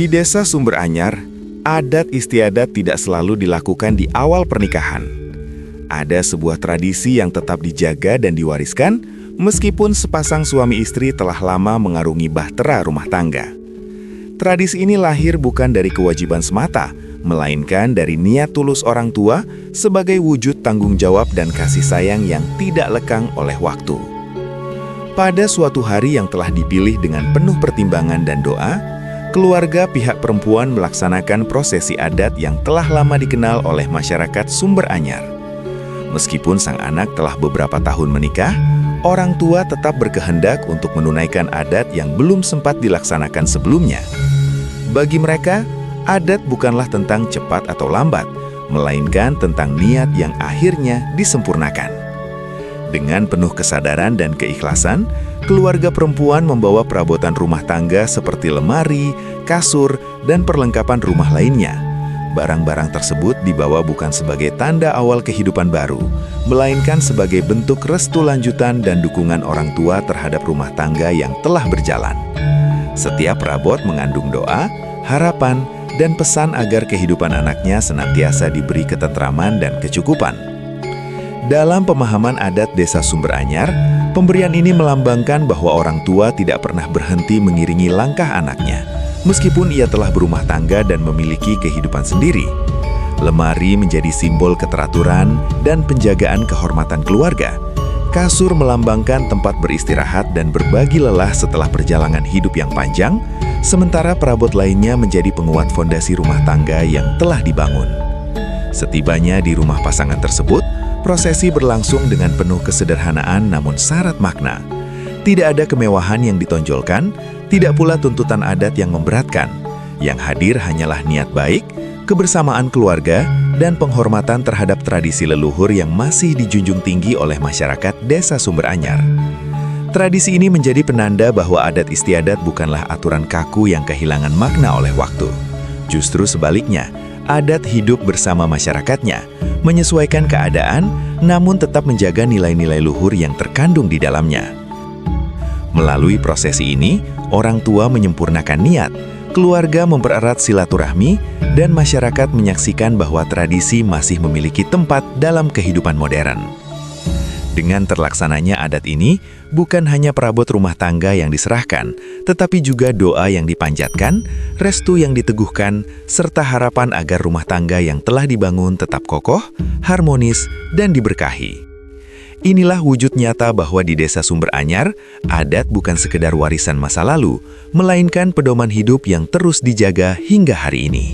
Di desa Sumber Anyar, adat istiadat tidak selalu dilakukan di awal pernikahan. Ada sebuah tradisi yang tetap dijaga dan diwariskan, meskipun sepasang suami istri telah lama mengarungi bahtera rumah tangga. Tradisi ini lahir bukan dari kewajiban semata, melainkan dari niat tulus orang tua sebagai wujud tanggung jawab dan kasih sayang yang tidak lekang oleh waktu. Pada suatu hari yang telah dipilih dengan penuh pertimbangan dan doa, keluarga pihak perempuan melaksanakan prosesi adat yang telah lama dikenal oleh masyarakat Sumber Anyar. Meskipun sang anak telah beberapa tahun menikah, orang tua tetap berkehendak untuk menunaikan adat yang belum sempat dilaksanakan sebelumnya. Bagi mereka, adat bukanlah tentang cepat atau lambat, melainkan tentang niat yang akhirnya disempurnakan. Dengan penuh kesadaran dan keikhlasan, keluarga perempuan membawa perabotan rumah tangga seperti lemari, kasur, dan perlengkapan rumah lainnya. Barang-barang tersebut dibawa bukan sebagai tanda awal kehidupan baru, melainkan sebagai bentuk restu lanjutan dan dukungan orang tua terhadap rumah tangga yang telah berjalan. Setiap perabot mengandung doa, harapan, dan pesan agar kehidupan anaknya senantiasa diberi ketentraman dan kecukupan. Dalam pemahaman adat desa Sumber Anyar, pemberian ini melambangkan bahwa orang tua tidak pernah berhenti mengiringi langkah anaknya, meskipun ia telah berumah tangga dan memiliki kehidupan sendiri. Lemari menjadi simbol keteraturan dan penjagaan kehormatan keluarga. Kasur melambangkan tempat beristirahat dan berbagi lelah setelah perjalanan hidup yang panjang, sementara perabot lainnya menjadi penguat fondasi rumah tangga yang telah dibangun. Setibanya di rumah pasangan tersebut, prosesi berlangsung dengan penuh kesederhanaan namun syarat makna. Tidak ada kemewahan yang ditonjolkan, tidak pula tuntutan adat yang memberatkan. Yang hadir hanyalah niat baik, kebersamaan keluarga, dan penghormatan terhadap tradisi leluhur yang masih dijunjung tinggi oleh masyarakat desa Sumber Anyar. Tradisi ini menjadi penanda bahwa adat istiadat bukanlah aturan kaku yang kehilangan makna oleh waktu. Justru sebaliknya, adat hidup bersama masyarakatnya, menyesuaikan keadaan, namun tetap menjaga nilai-nilai luhur yang terkandung di dalamnya. Melalui prosesi ini, orang tua menyempurnakan niat, keluarga mempererat silaturahmi, dan masyarakat menyaksikan bahwa tradisi masih memiliki tempat dalam kehidupan modern. Dengan terlaksananya adat ini, bukan hanya perabot rumah tangga yang diserahkan, tetapi juga doa yang dipanjatkan, restu yang diteguhkan, serta harapan agar rumah tangga yang telah dibangun tetap kokoh, harmonis, dan diberkahi. Inilah wujud nyata bahwa di desa Sumber Anyar, adat bukan sekedar warisan masa lalu, melainkan pedoman hidup yang terus dijaga hingga hari ini.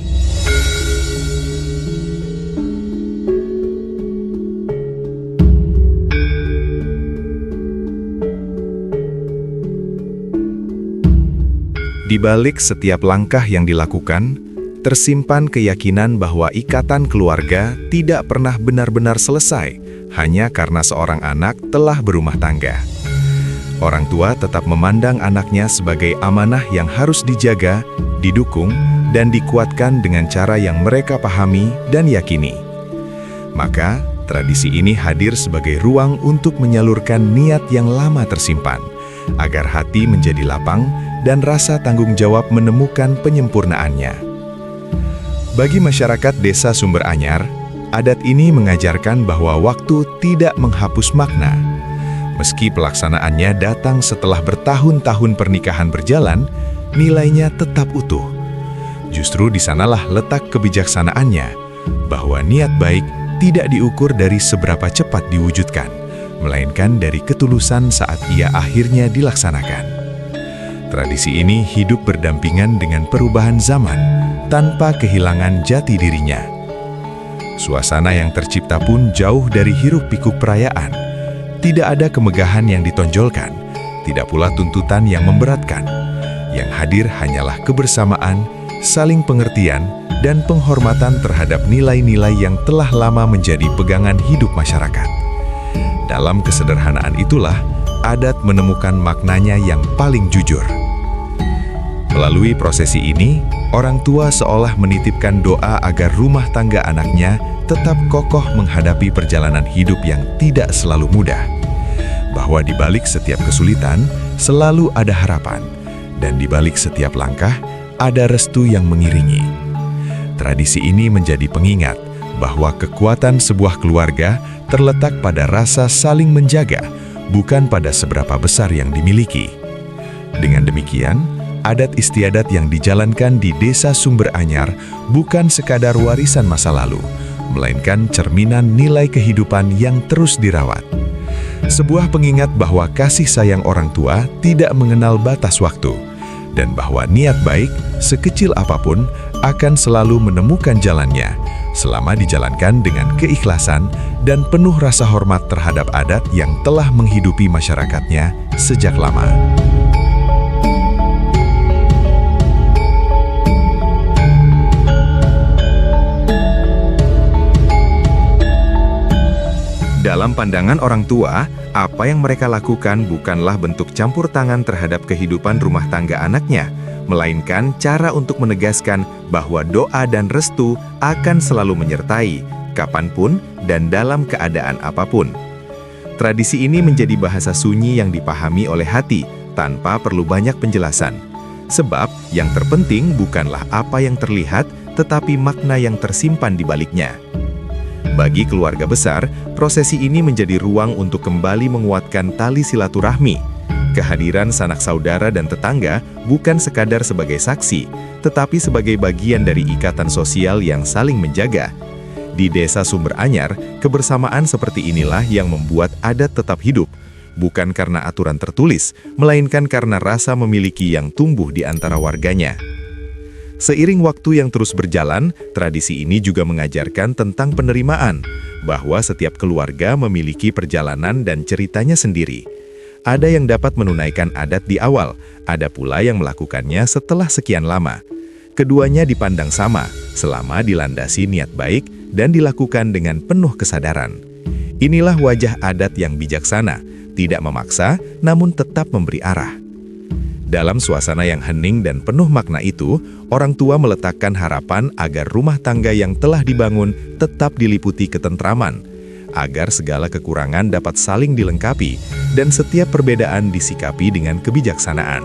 Di balik setiap langkah yang dilakukan, tersimpan keyakinan bahwa ikatan keluarga tidak pernah benar-benar selesai hanya karena seorang anak telah berumah tangga. Orang tua tetap memandang anaknya sebagai amanah yang harus dijaga, didukung, dan dikuatkan dengan cara yang mereka pahami dan yakini. Maka, tradisi ini hadir sebagai ruang untuk menyalurkan niat yang lama tersimpan, agar hati menjadi lapang dan rasa tanggung jawab menemukan penyempurnaannya. Bagi masyarakat desa Sumber Anyar, adat ini mengajarkan bahwa waktu tidak menghapus makna. Meski pelaksanaannya datang setelah bertahun-tahun pernikahan berjalan, nilainya tetap utuh. Justru di sanalah letak kebijaksanaannya, bahwa niat baik tidak diukur dari seberapa cepat diwujudkan, melainkan dari ketulusan saat ia akhirnya dilaksanakan. Tradisi ini hidup berdampingan dengan perubahan zaman, tanpa kehilangan jati dirinya. Suasana yang tercipta pun jauh dari hiruk-pikuk perayaan. Tidak ada kemegahan yang ditonjolkan, tidak pula tuntutan yang memberatkan. Yang hadir hanyalah kebersamaan, saling pengertian, dan penghormatan terhadap nilai-nilai yang telah lama menjadi pegangan hidup masyarakat. Dalam kesederhanaan itulah, adat menemukan maknanya yang paling jujur. Melalui prosesi ini, orang tua seolah menitipkan doa agar rumah tangga anaknya tetap kokoh menghadapi perjalanan hidup yang tidak selalu mudah. Bahwa di balik setiap kesulitan, selalu ada harapan. Dan di balik setiap langkah, ada restu yang mengiringi. Tradisi ini menjadi pengingat bahwa kekuatan sebuah keluarga terletak pada rasa saling menjaga, bukan pada seberapa besar yang dimiliki. Dengan demikian, adat istiadat yang dijalankan di Desa Sumber Anyar bukan sekadar warisan masa lalu, melainkan cerminan nilai kehidupan yang terus dirawat. Sebuah pengingat bahwa kasih sayang orang tua tidak mengenal batas waktu, dan bahwa niat baik, sekecil apapun, akan selalu menemukan jalannya, selama dijalankan dengan keikhlasan dan penuh rasa hormat terhadap adat yang telah menghidupi masyarakatnya sejak lama. Dalam pandangan orang tua, apa yang mereka lakukan bukanlah bentuk campur tangan terhadap kehidupan rumah tangga anaknya, melainkan cara untuk menegaskan bahwa doa dan restu akan selalu menyertai, kapanpun dan dalam keadaan apapun. Tradisi ini menjadi bahasa sunyi yang dipahami oleh hati, tanpa perlu banyak penjelasan. Sebab, yang terpenting bukanlah apa yang terlihat, tetapi makna yang tersimpan di baliknya. Bagi keluarga besar, prosesi ini menjadi ruang untuk kembali menguatkan tali silaturahmi. Kehadiran sanak saudara dan tetangga bukan sekadar sebagai saksi, tetapi sebagai bagian dari ikatan sosial yang saling menjaga. Di Desa Sumber Anyar, kebersamaan seperti inilah yang membuat adat tetap hidup, bukan karena aturan tertulis, melainkan karena rasa memiliki yang tumbuh di antara warganya. Seiring waktu yang terus berjalan, tradisi ini juga mengajarkan tentang penerimaan, bahwa setiap keluarga memiliki perjalanan dan ceritanya sendiri. Ada yang dapat menunaikan adat di awal, ada pula yang melakukannya setelah sekian lama. Keduanya dipandang sama, selama dilandasi niat baik dan dilakukan dengan penuh kesadaran. Inilah wajah adat yang bijaksana, tidak memaksa, namun tetap memberi arah. Dalam suasana yang hening dan penuh makna itu, orang tua meletakkan harapan agar rumah tangga yang telah dibangun tetap diliputi ketentraman, agar segala kekurangan dapat saling dilengkapi, dan setiap perbedaan disikapi dengan kebijaksanaan.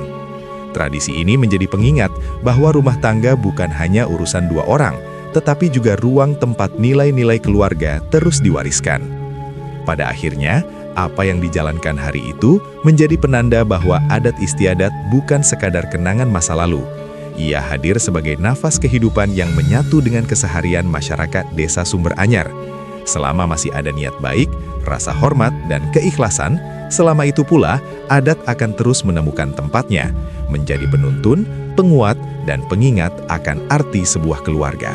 Tradisi ini menjadi pengingat bahwa rumah tangga bukan hanya urusan dua orang, tetapi juga ruang tempat nilai-nilai keluarga terus diwariskan. Pada akhirnya, apa yang dijalankan hari itu menjadi penanda bahwa adat istiadat bukan sekadar kenangan masa lalu. Ia hadir sebagai nafas kehidupan yang menyatu dengan keseharian masyarakat Desa Sumber Anyar. Selama masih ada niat baik, rasa hormat, dan keikhlasan, selama itu pula adat akan terus menemukan tempatnya, menjadi penuntun, penguat, dan pengingat akan arti sebuah keluarga.